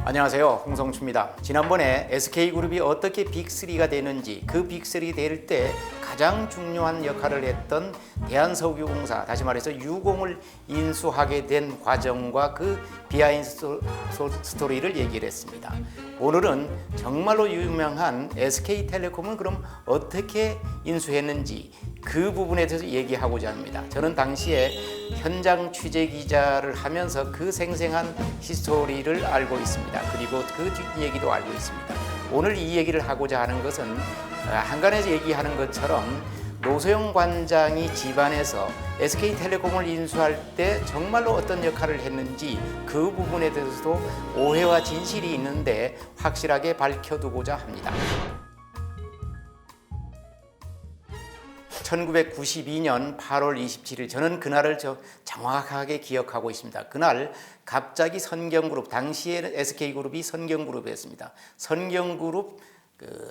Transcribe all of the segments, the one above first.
안녕하세요, 홍성추입니다. 지난번에 SK그룹이 어떻게 빅3가 되는지, 그 빅3 될 때 가장 중요한 역할을 했던 대한석유공사, 다시 말해서 유공을 인수하게 된 과정과 그 비하인드 스토리를 얘기를 했습니다. 오늘은 정말로 유명한 SK텔레콤은 그럼 어떻게 인수했는지 그 부분에 대해서 얘기하고자 합니다. 저는 당시에 현장 취재 기자를 하면서 그 생생한 히스토리를 알고 있습니다. 그리고 그 뒷얘기도 알고 있습니다. 오늘 이 얘기를 하고자 하는 것은 한간에서 얘기하는 것처럼 노소영 관장이 집안에서 SK텔레콤을 인수할 때 정말로 어떤 역할을 했는지 그 부분에 대해서도 오해와 진실이 있는데 확실하게 밝혀두고자 합니다. 1992년 8월 27일, 저는 그날을 정확하게 기억하고 있습니다. 그날 갑자기 선경그룹, 당시에는 SK그룹이 선경그룹이었습니다. 선경그룹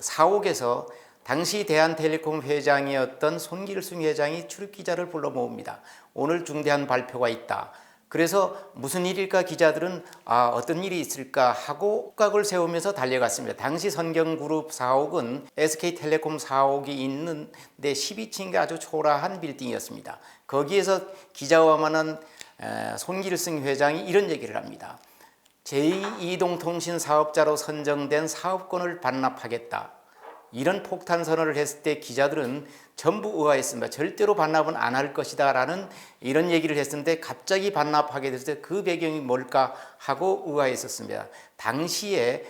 사옥에서 당시 대한텔레콤 회장이었던 손길승 회장이 출입기자를 불러 모읍니다. 오늘 중대한 발표가 있다. 그래서 무슨 일일까 기자들은 어떤 일이 있을까 하고 각을 세우면서 달려갔습니다. 당시 선경그룹 사옥은 SK텔레콤 사옥이 있는데 12층의 아주 초라한 빌딩이었습니다. 거기에서 기자와 만난 손길승 회장이 이런 얘기를 합니다. 제2이동통신 사업자로 선정된 사업권을 반납하겠다. 이런 폭탄 선언을 했을 때 기자들은 전부 의아했습니다. 절대로 반납은 안 할 것이다 라는 이런 얘기를 했었는데 갑자기 반납하게 됐을 때 그 배경이 뭘까 하고 의아했었습니다. 당시에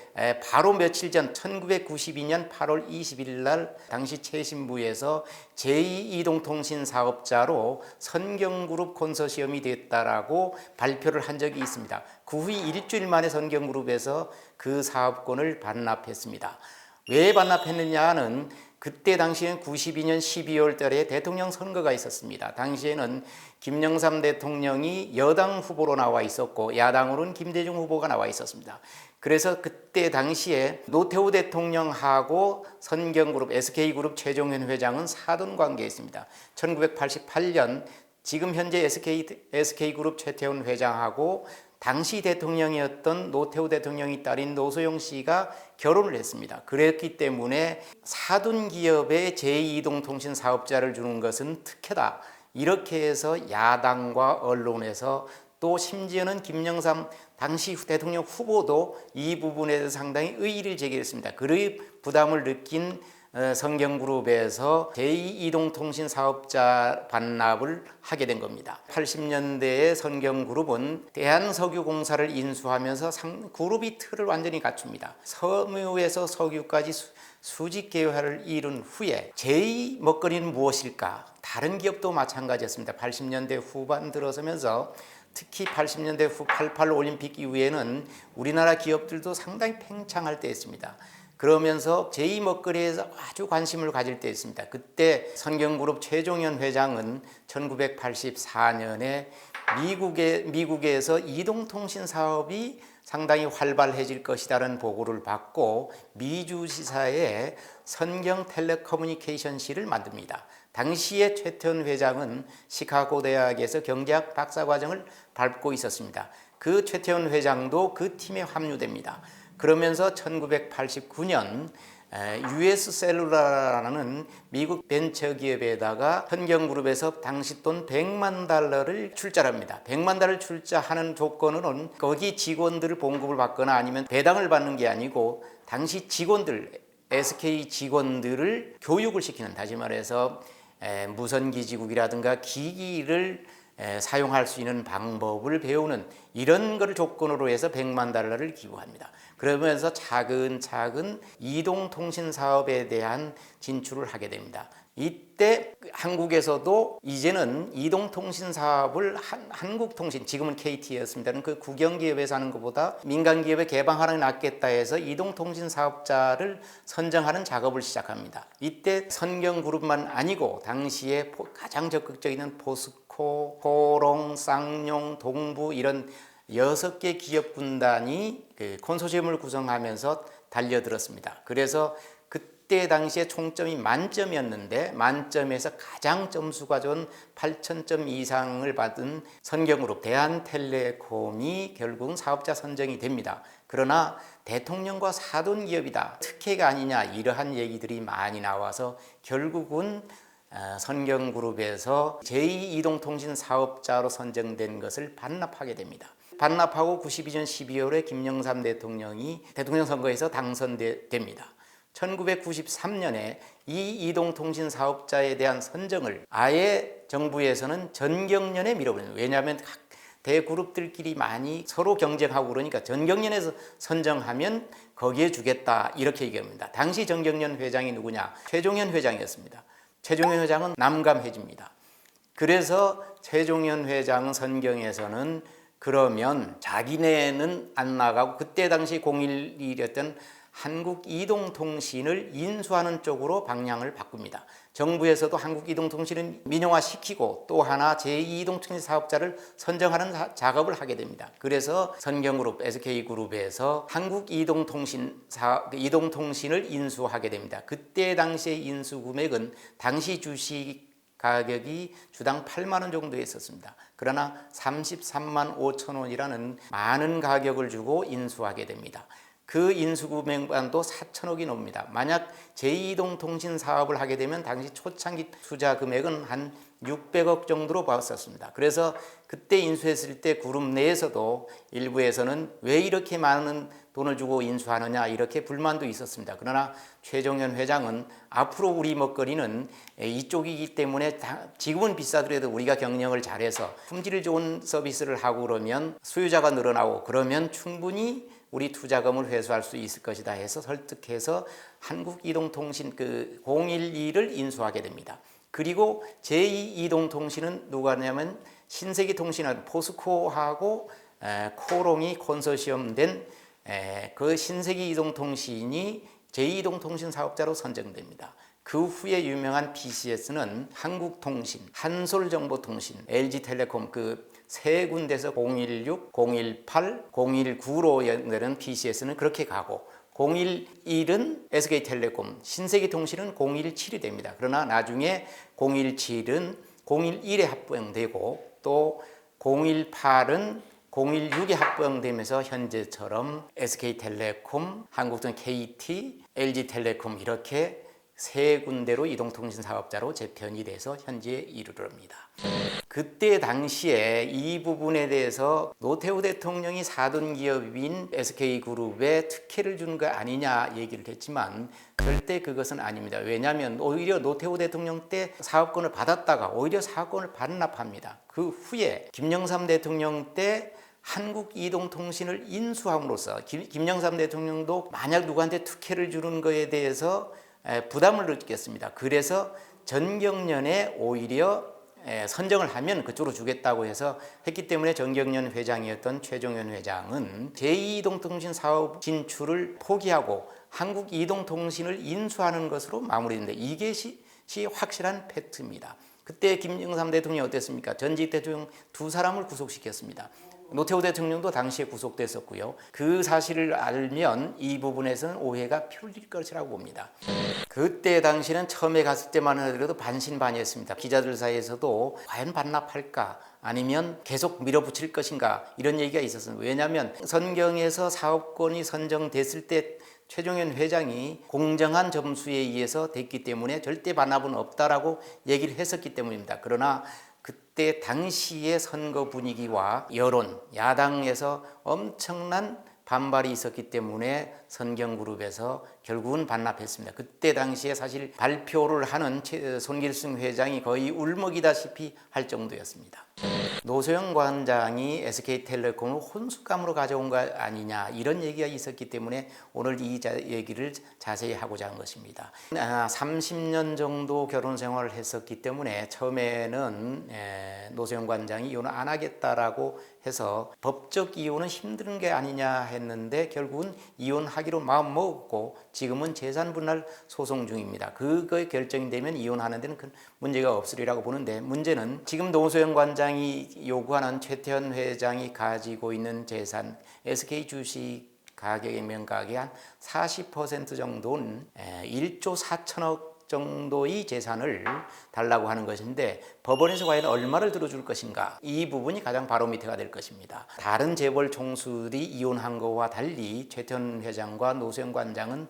바로 며칠 전 1992년 8월 20일 날 당시 최신부에서 제2이동통신 사업자로 선경그룹 콘소시엄이 됐다라고 발표를 한 적이 있습니다. 그 후 일주일 만에 선경그룹에서 그 사업권을 반납했습니다. 왜 반납했느냐는 그때 당시에는 92년 12월 달에 대통령 선거가 있었습니다. 당시에는 김영삼 대통령이 여당 후보로 나와 있었고 야당으로는 김대중 후보가 나와 있었습니다. 그래서 그때 당시에 노태우 대통령하고 선경그룹, SK그룹 최종현 회장은 사돈 관계에 있습니다. 1988년 지금 현재 SK그룹 최태원 회장하고 당시 대통령이었던 노태우 대통령의 딸인 노소영 씨가 결혼을 했습니다. 그랬기 때문에 사돈 기업에 제2이동통신 사업자를 주는 것은 특혜다. 이렇게 해서 야당과 언론에서 또 심지어는 김영삼 당시 대통령 후보도 이 부분에 대해서 상당히 의의를 제기했습니다. 그 부담을 느낀 선경그룹에서 제2이동통신 사업자 반납을 하게 된 겁니다. 80년대에 선경그룹은 대한석유공사를 인수하면서 그룹이 틀을 완전히 갖춥니다. 섬유에서 석유까지 수직 계열화를 이룬 후에 제2 먹거리는 무엇일까? 다른 기업도 마찬가지였습니다. 80년대 후반 들어서면서 특히 80년대 후 88 올림픽 이후에는 우리나라 기업들도 상당히 팽창할 때였습니다. 그러면서 제2먹거리에서 아주 관심을 가질 때였습니다. 그때 선경그룹 최종현 회장은 1984년에 미국에서 이동통신 사업이 상당히 활발해질 것이라는 보고를 받고 미주지사에 선경텔레커뮤니케이션실을 만듭니다. 당시에 최태원 회장은 시카고 대학에서 경제학 박사과정을 밟고 있었습니다. 그 최태원 회장도 그 팀에 합류됩니다. 그러면서 1989년 US셀룰라라는 미국 벤처기업에다가 선경그룹에서 당시 돈 $100만 출자합니다. $100만 출자하는 조건은 거기 직원들을 봉급을 받거나 아니면 배당을 받는 게 아니고 당시 직원들, SK 직원들을 교육을 시키는, 다시 말해서 무선기지국이라든가 기기를 사용할 수 있는 방법을 배우는 이런 걸 조건으로 해서 $100만 기부합니다. 그러면서 차근차근 이동통신 사업에 대한 진출을 하게 됩니다. 이때 한국에서도 이제는 이동통신 사업을 한국통신, 지금은 KT였습니다. 그 국영기업에서 하는 것보다 민간기업에 개방하는 게 낫겠다 해서 이동통신 사업자를 선정하는 작업을 시작합니다. 이때 선경그룹만 아니고 당시에 가장 적극적인 포스코, 호롱, 쌍용, 동부 이런 6개 기업 군단이 콘소시엄을 구성하면서 달려들었습니다. 그래서 그때 당시에 총점이 만점이었는데 만점에서 가장 점수가 좋은 8,000점 이상을 받은 선경그룹 대한텔레콤이 결국은 사업자 선정이 됩니다. 그러나 대통령과 사돈기업이다, 특혜가 아니냐, 이러한 얘기들이 많이 나와서 결국은 선경그룹에서 제2이동통신 사업자로 선정된 것을 반납하게 됩니다. 반납하고 92년 12월에 김영삼 대통령이 대통령 선거에서 당선됩니다. 1993년에 이 이동통신 사업자에 대한 선정을 아예 정부에서는 전경련에 밀어버립니다. 왜냐하면 각 대그룹들끼리 많이 서로 경쟁하고 그러니까 전경련에서 선정하면 거기에 주겠다 이렇게 얘기합니다. 당시 전경련 회장이 누구냐? 최종현 회장이었습니다. 최종현 회장은 남감해집니다. 그래서 최종현 회장 선경에서는 그러면 자기네는 안 나가고 그때 당시 011이었던 한국이동통신을 인수하는 쪽으로 방향을 바꿉니다. 정부에서도 한국이동통신을 민영화시키고 또 하나 제2이동통신 사업자를 선정하는 작업을 하게 됩니다. 그래서 선경그룹, SK그룹에서 한국이동통신을 인수하게 됩니다. 그때 당시의 인수 금액은 당시 주식 가격이 주당 8만 원 정도 했었습니다. 그러나 33만 5천 원이라는 많은 가격을 주고 인수하게 됩니다. 그 인수금액만도 4천억이 넘습니다. 만약 제2이동통신 사업을 하게 되면 당시 초창기 투자 금액은 한 600억 정도로 봤었습니다. 그래서 그때 인수했을 때 그룹 내에서도 일부에서는 왜 이렇게 많은 돈을 주고 인수하느냐 이렇게 불만도 있었습니다. 그러나 최종현 회장은 앞으로 우리 먹거리는 이쪽이기 때문에 지금은 비싸더라도 우리가 경영을 잘해서 품질 좋은 서비스를 하고 그러면 수요자가 늘어나고 그러면 충분히 우리 투자금을 회수할 수 있을 것이다 해서 설득해서 한국이동통신 012를 인수하게 됩니다. 그리고 제2이동통신은 누가 하냐면 신세계통신은 포스코하고 코롱이 컨소시엄 된 그 신세계이동통신이 제2이동통신 사업자로 선정됩니다. 그 후에 유명한 PCS는 한국통신, 한솔정보통신, LG텔레콤 세 군데서 016, 018, 019로 연결된 PCS는 그렇게 가고 011은 SK텔레콤, 신세계통신은 017이 됩니다. 그러나 나중에 017은 011에 합병되고 또 018은 016에 합병되면서 현재처럼 SK텔레콤, 한국통 KT, LG텔레콤 이렇게 세 군데로 이동통신 사업자로 재편이 돼서 현재에 이르릅니다. 그때 당시에 이 부분에 대해서 노태우 대통령이 사돈기업인 SK그룹에 특혜를 준 거 아니냐 얘기를 했지만 절대 그것은 아닙니다. 왜냐하면 오히려 노태우 대통령 때 사업권을 받았다가 오히려 사업권을 반납합니다. 그 후에 김영삼 대통령 때 한국이동통신을 인수함으로써 김영삼 대통령도 만약 누구한테 특혜를 주는 것에 대해서 부담을 느꼈습니다. 그래서 전경련에 오히려 선정을 하면 그쪽으로 주겠다고 해서 했기 때문에 전경련 회장이었던 최종현 회장은 제2이동통신 사업 진출을 포기하고 한국이동통신을 인수하는 것으로 마무리했는데 이게 확실한 팩트입니다. 그때 김영삼 대통령이 어땠습니까? 전직 대통령 두 사람을 구속시켰습니다. 노태우 대통령도 당시에 구속됐었고요. 그 사실을 알면 이 부분에서는 오해가 풀릴 것이라고 봅니다. 그때 당시는 처음에 갔을 때만 하더라도 반신반의했습니다. 기자들 사이에서도 과연 반납할까 아니면 계속 밀어붙일 것인가 이런 얘기가 있었습니다. 왜냐하면 선경에서 사업권이 선정됐을 때 최종현 회장이 공정한 점수에 의해서 됐기 때문에 절대 반납은 없다라고 얘기를 했었기 때문입니다. 그러나 그때 당시의 선거 분위기와 여론, 야당에서 엄청난 반발이 있었기 때문에 선경그룹에서 결국은 반납했습니다. 그때 당시에 사실 발표를 하는 손길승 회장이 거의 울먹이다시피 할 정도였습니다. 노소영 관장이 SK텔레콤을 혼수감으로 가져온 거 아니냐 이런 얘기가 있었기 때문에 오늘 이 얘기를 자세히 하고자 한 것입니다. 30년 정도 결혼 생활을 했었기 때문에 처음에는 노소영 관장이 이혼을 안 하겠다라고 해서 법적 이혼은 힘든 게 아니냐 했는데 결국은 이혼하기로 마음 먹었고 지금은 재산분할 소송 중입니다. 그거에 결정이 되면 이혼하는 데는 큰 문제가 없으리라고 보는데 문제는 지금 노소영 관장이 요구하는 최태원 회장이 가지고 있는 재산 SK 주식 가격의 명가액의 한 40% 정도는 1조 4천억 정도의 재산을 달라고 하는 것인데 법원에서 과연 얼마를 들어줄 것인가, 이 부분이 가장 바로미터가 될 것입니다. 다른 재벌 총수들이 이혼한 것과 달리 최태원 회장과 노수영 관장은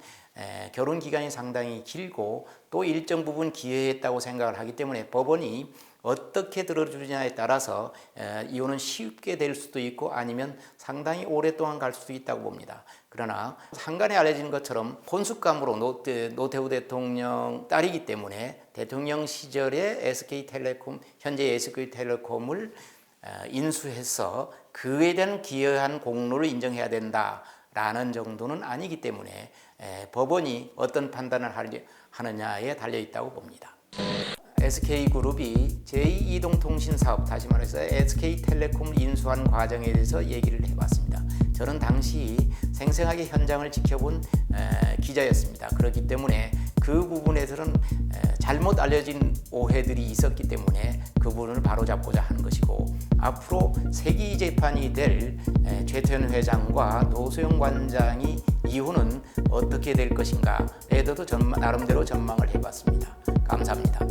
결혼 기간이 상당히 길고 또 일정 부분 기여했다고 생각을 하기 때문에 법원이 어떻게 들어주느냐에 따라서 이혼은 쉽게 될 수도 있고 아니면 상당히 오랫동안 갈 수도 있다고 봅니다. 그러나 한간에 알려진 것처럼 혼숙감으로 노태우 대통령 딸이기 때문에 대통령 시절에 SK텔레콤, 현재 SK텔레콤을 인수해서 그에 대한 기여한 공로를 인정해야 된다라는 정도는 아니기 때문에 법원이 어떤 판단을 하느냐에 달려 있다고 봅니다. SK그룹이 제2이동통신사업, 다시 말해서 SK텔레콤을 인수한 과정에 대해서 얘기를 해봤습니다. 저는 당시 생생하게 현장을 지켜본 기자였습니다. 그렇기 때문에 그 부분에서는 잘못 알려진 오해들이 있었기 때문에 그 부분을 바로잡고자 하는 것이고, 앞으로 세기 재판이 될 최태원 회장과 노수영 관장이 이후는 어떻게 될 것인가에 대해서도 나름대로 전망을 해봤습니다. 감사합니다.